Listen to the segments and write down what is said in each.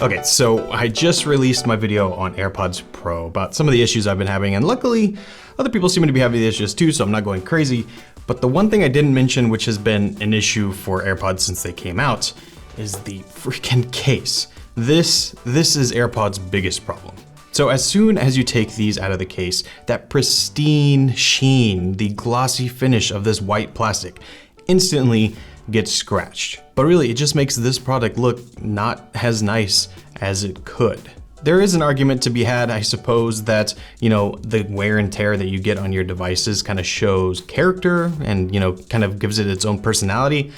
Okay, so I just released my video on AirPods Pro about some of the issues I've been having, and luckily other people seem to be having the issues too, so I'm not going crazy. But the one thing I didn't mention, which has been an issue for AirPods since they came out, is the freaking case. This is AirPods' biggest problem. So as soon as you take these out of the case, that pristine sheen, the glossy finish of this white plastic instantly gets scratched. But really, it just makes this product look not as nice as it could. There is an argument to be had, I suppose, that, the wear and tear that you get on your devices kind of shows character and, kind of gives it its own personality.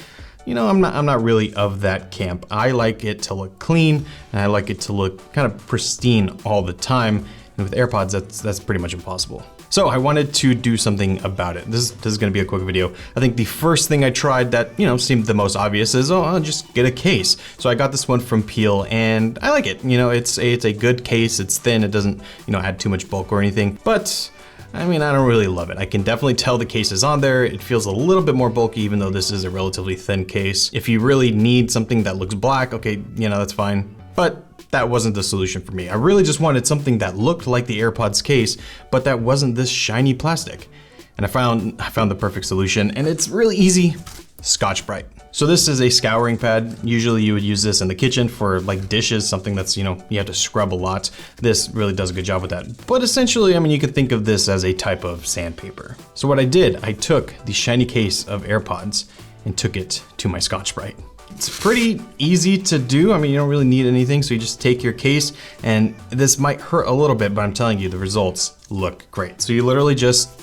I'm not really of that camp. I like it to look clean, and I like it to look kind of pristine all the time. And with AirPods, that's pretty much impossible. So I wanted to do something about it. This is gonna be a quick video. I think the first thing I tried that, seemed the most obvious is, I'll just get a case. So I got this one from Peel, and I like it. It's a good case. It's thin. It doesn't, add too much bulk or anything. But I don't really love it. I can definitely tell the case is on there. It feels a little bit more bulky, even though this is a relatively thin case. If you really need something that looks black, okay, that's fine. But that wasn't the solution for me. I really just wanted something that looked like the AirPods case, but that wasn't this shiny plastic. And I found the perfect solution, and it's really easy: Scotch-Brite. So this is a scouring pad. Usually you would use this in the kitchen for like dishes, something that's, you have to scrub a lot. This really does a good job with that. But essentially, you could think of this as a type of sandpaper. So what I did, I took the shiny case of AirPods and took it to my Scotch-Brite. It's pretty easy to do. You don't really need anything. So you just take your case, and this might hurt a little bit, but I'm telling you, the results look great. So you literally just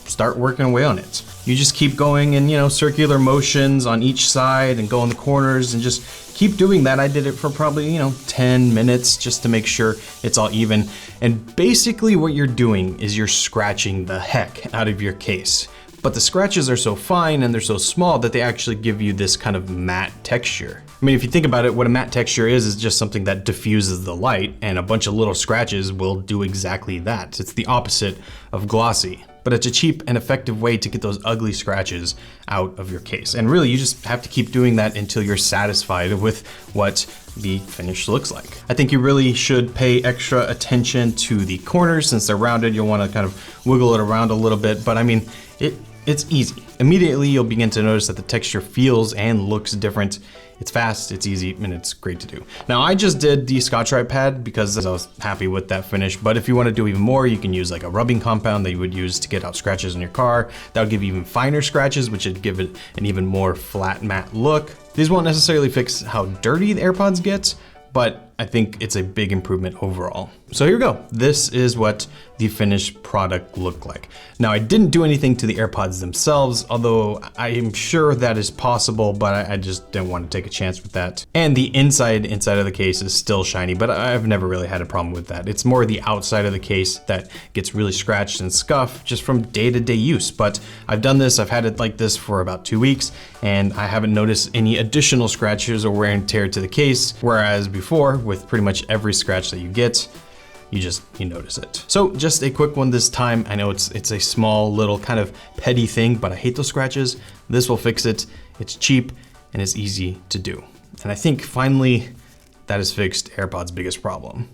start working away on it. You just keep going in, circular motions on each side and go in the corners and just keep doing that. I did it for probably, 10 minutes just to make sure it's all even. And basically what you're doing is you're scratching the heck out of your case. But the scratches are so fine and they're so small that they actually give you this kind of matte texture. If you think about it, what a matte texture is just something that diffuses the light, and a bunch of little scratches will do exactly that. It's the opposite of glossy. But it's a cheap and effective way to get those ugly scratches out of your case. And really, you just have to keep doing that until you're satisfied with what the finish looks like. I think you really should pay extra attention to the corners. Since they're rounded, you'll want to kind of wiggle it around a little bit, but it's easy. Immediately, you'll begin to notice that the texture feels and looks different. It's fast, it's easy, and it's great to do. Now, I just did the Scotch-Brite pad because I was happy with that finish, but if you want to do even more, you can use like a rubbing compound that you would use to get out scratches in your car. That would give you even finer scratches, which would give it an even more flat, matte look. These won't necessarily fix how dirty the AirPods get, but I think it's a big improvement overall. So here we go. This is what the finished product looked like. Now, I didn't do anything to the AirPods themselves, although I am sure that is possible, but I just didn't want to take a chance with that. And the inside of the case is still shiny, but I've never really had a problem with that. It's more the outside of the case that gets really scratched and scuffed just from day-to-day use. But I've done this, I've had it like this for about 2 weeks, and I haven't noticed any additional scratches or wear and tear to the case, whereas before, with pretty much every scratch that you get, you notice it. So just a quick one this time. I know it's a small little kind of petty thing, but I hate those scratches. This will fix it. It's cheap and it's easy to do. And I think finally that has fixed AirPods' biggest problem.